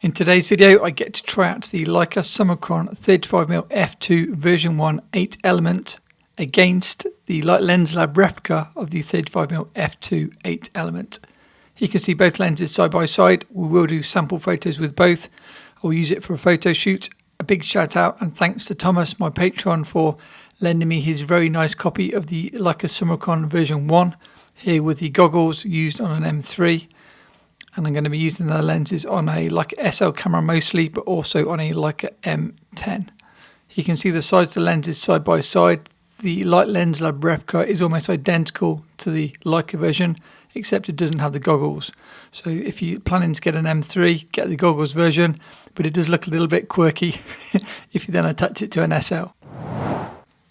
In today's video, I get to try out the Leica Summicron 35mm f2 version 1 8 element against the Light Lens Lab replica of the 35mm f2 8 element. You can see both lenses side by side. We will do sample photos with both. I will use it for a photo shoot. A big shout out and thanks to Thomas, my patron, for lending me his very nice copy of the Leica Summicron version 1 here with the goggles used on an M3. And I'm going to be using the lenses on a Leica SL camera mostly, but also on a Leica M10. You can see the size of the lenses side by side. The Light Lens Lab replica is almost identical to the Leica version, except it doesn't have the goggles. So if you're planning to get an M3, get the goggles version, but it does look a little bit quirky if you then attach it to an SL.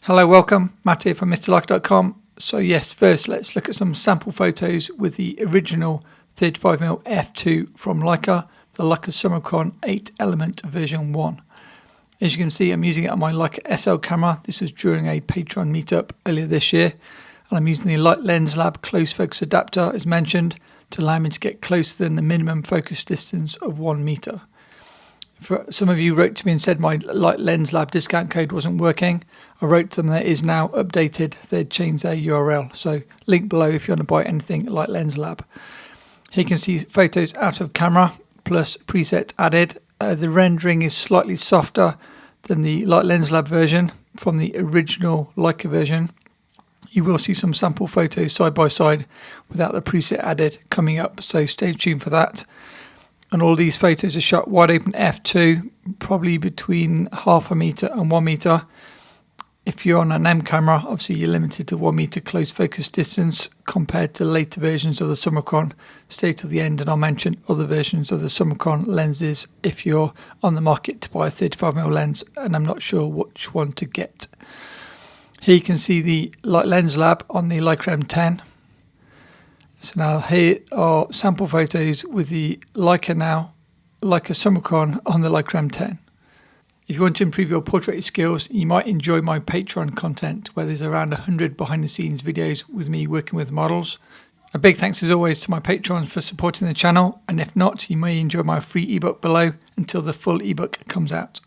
Hello, welcome. Matt here from MrLeica.com. So yes, first let's look at some sample photos with the original 35mm f2 from Leica, the Leica Summicron 8 element version 1. As you can see, I'm using it on my Leica SL camera. This was during a Patreon meetup earlier this year. And I'm using the Light Lens Lab close focus adapter as mentioned to allow me to get closer than the minimum focus distance of 1 meter. For some of you wrote to me and said my Light Lens Lab discount code wasn't working. I wrote to them that it is now updated. They'd changed their URL. So link below if you want to buy anything Light Lens Lab. Here you can see photos out of camera plus preset added. The rendering is slightly softer than the Light Lens Lab version from the original Leica version. You will see some sample photos side by side without the preset added coming up, so stay tuned for that. And all these photos are shot wide open f2, probably between 0.5 meter and 1 meter. If you're on an M camera, obviously you're limited to 1 meter close focus distance compared to later versions of the Summicron. Stay till the end and I'll mention other versions of the Summicron lenses if you're on the market to buy a 35mm lens and I'm not sure which one to get. Here you can see the Light Lens Lab on the Leica M10. So now here are sample photos with the Leica Summicron on the Leica M10. If you want to improve your portrait skills, you might enjoy my Patreon content where there's around 100 behind the scenes videos with me working with models. A big thanks as always to my patrons for supporting the channel, and if not, you may enjoy my free ebook below until the full ebook comes out.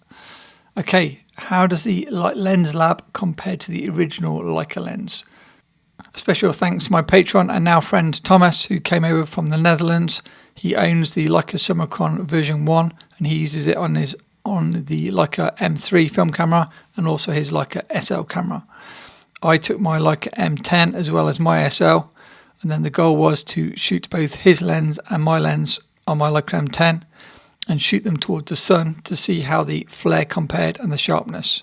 Okay, how does the Light Lens Lab compare to the original Leica lens? A special thanks to my patron and now friend Thomas, who came over from the Netherlands. He owns the Leica Summicron version 1 and he uses it on the Leica M3 film camera and also his Leica SL camera. I took my Leica M10 as well as my SL, and then the goal was to shoot both his lens and my lens on my Leica M10 and shoot them towards the sun to see how the flare compared and the sharpness.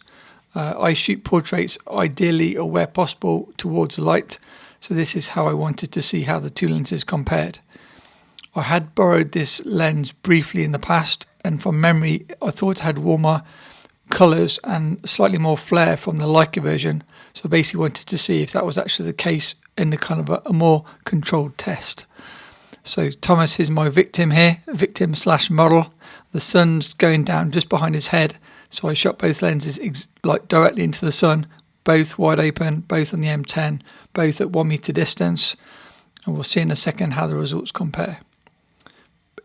I shoot portraits ideally or where possible towards the light, so this is how I wanted to see how the two lenses compared. I had borrowed this lens briefly in the past, and from memory I thought it had warmer colours and slightly more flare from the Leica version, so I basically wanted to see if that was actually the case in the kind of a more controlled test. So Thomas is my victim here, victim/model. The sun's going down just behind his head, so I shot both lenses directly into the sun, both wide open, both on the M10, both at 1 meter distance, and we'll see in a second how the results compare.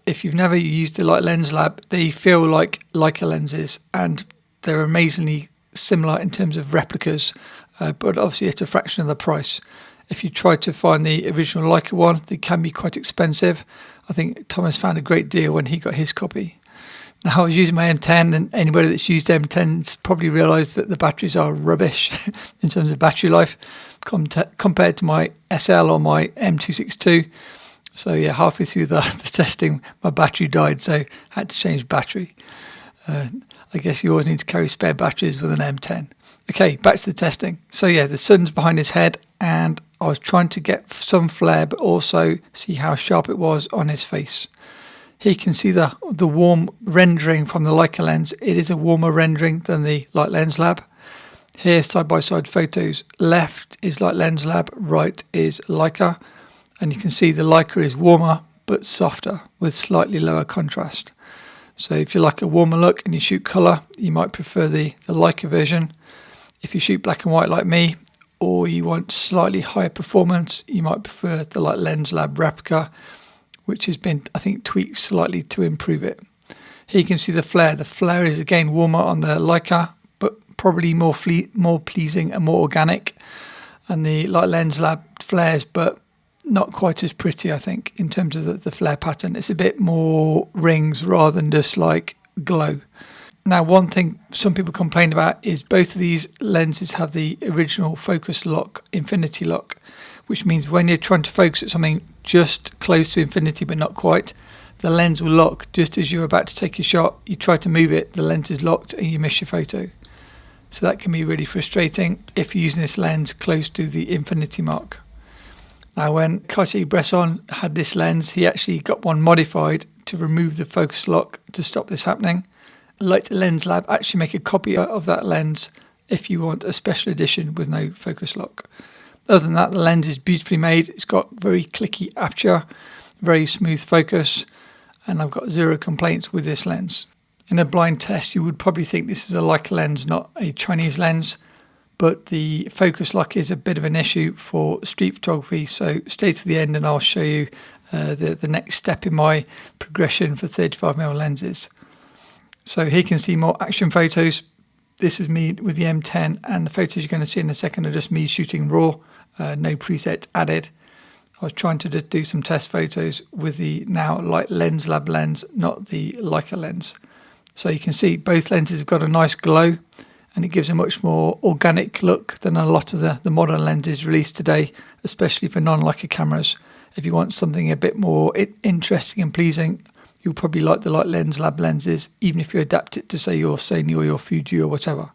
If you've never used the Light Lens Lab, they feel like Leica lenses and they're amazingly similar in terms of replicas, but obviously at a fraction of the price. If you try to find the original Leica one, they can be quite expensive. I think Thomas found a great deal when he got his copy. Now I was using my M10, and anybody that's used M10's probably realised that the batteries are rubbish in terms of battery life compared to my SL or my M262. So yeah, halfway through the testing, my battery died, so I had to change battery. I guess you always need to carry spare batteries with an M10. Okay, back to the testing. So yeah, the sun's behind his head, and I was trying to get some flare, but also see how sharp it was on his face. Here you can see the warm rendering from the Leica lens. It is a warmer rendering than the Light Lens Lab. Here, side-by-side photos. Left is Light Lens Lab, right is Leica. And you can see the Leica is warmer but softer with slightly lower contrast. So if you like a warmer look and you shoot colour, you might prefer the Leica version. If you shoot black and white like me, or you want slightly higher performance, you might prefer the Light Lens Lab replica, which has been, I think, tweaked slightly to improve it. Here you can see the flare. The flare is again warmer on the Leica, but probably more pleasing and more organic. And the Light Lens Lab flares, but not quite as pretty, I think, in terms of the flare pattern. It's a bit more rings rather than just like glow. Now, one thing some people complain about is both of these lenses have the original focus lock, infinity lock, which means when you're trying to focus at something just close to infinity but not quite, the lens will lock just as you're about to take your shot. You try to move it, the lens is locked and you miss your photo. So that can be really frustrating if you're using this lens close to the infinity mark. Now, when Cartier-Bresson had this lens, he actually got one modified to remove the focus lock to stop this happening. Leica Lens Lab actually make a copy of that lens if you want a special edition with no focus lock. Other than that, the lens is beautifully made. It's got very clicky aperture, very smooth focus, and I've got zero complaints with this lens. In a blind test, you would probably think this is a Leica lens, not a Chinese lens, but the focus lock is a bit of an issue for street photography. So stay to the end and I'll show you the next step in my progression for 35mm lenses. So here you can see more action photos. This is me with the M10, and the photos you're going to see in a second are just me shooting raw, no preset added. I was trying to just do some test photos with the now Light Lens Lab lens, not the Leica lens. So you can see both lenses have got a nice glow, and it gives a much more organic look than a lot of the modern lenses released today, especially for non-Leica cameras. If you want something a bit more interesting and pleasing, you'll probably like the Light Lens Lab lenses, even if you adapt it to, say, your Sony or your Fuji or whatever.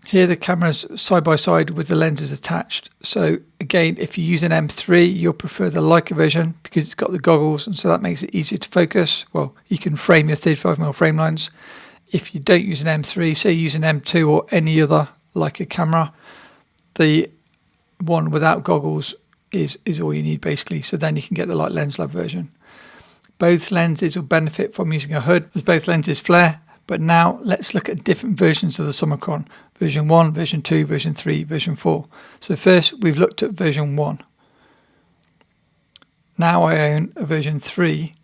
Here the camera's side by side with the lenses attached. So again, if you use an M3, you'll prefer the Leica version because it's got the goggles, and so that makes it easier to focus. Well, you can frame your 35mm frame lines. If you don't use an M3, say you use an M2 or any other Leica camera, the one without goggles is all you need basically. So then you can get the Light Lens Lab version. Both lenses will benefit from using a hood as both lenses flare. But now let's look at different versions of the Summicron. Version 1, version 2, version 3, version 4. So first we've looked at version 1. Now I own a version 3.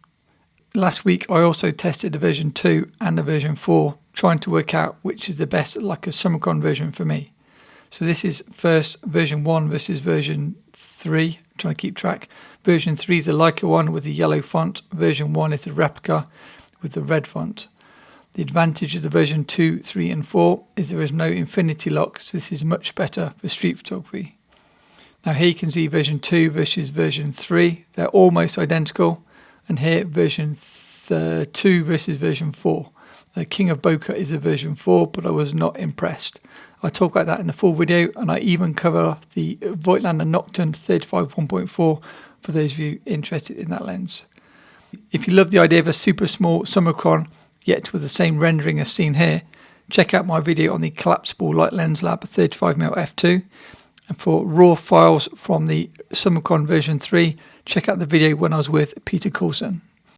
Last week I also tested a version 2 and a version 4, trying to work out which is the best Leica Summicron version for me. So this is first version 1 versus version 3. I'm trying to keep track. Version 3 is the Leica one with the yellow font. Version 1 is the replica with the red font. The advantage of the version 2, 3 and 4 is there is no infinity lock, so this is much better for street photography. Now here you can see version 2 versus version 3. They're almost identical. And here version 2 versus version 4. The King of Bokeh is a version 4, but I was not impressed. I talk about that in the full video, and I even cover the Voigtlander Nocturne 35 1.4 for those of you interested in that lens. If you love the idea of a super small Summicron, yet with the same rendering as seen here, check out my video on the collapsible Light Lens Lab 35mm f2. And for raw files from the Summicron version 3, check out the video when I was with Peter Coulson.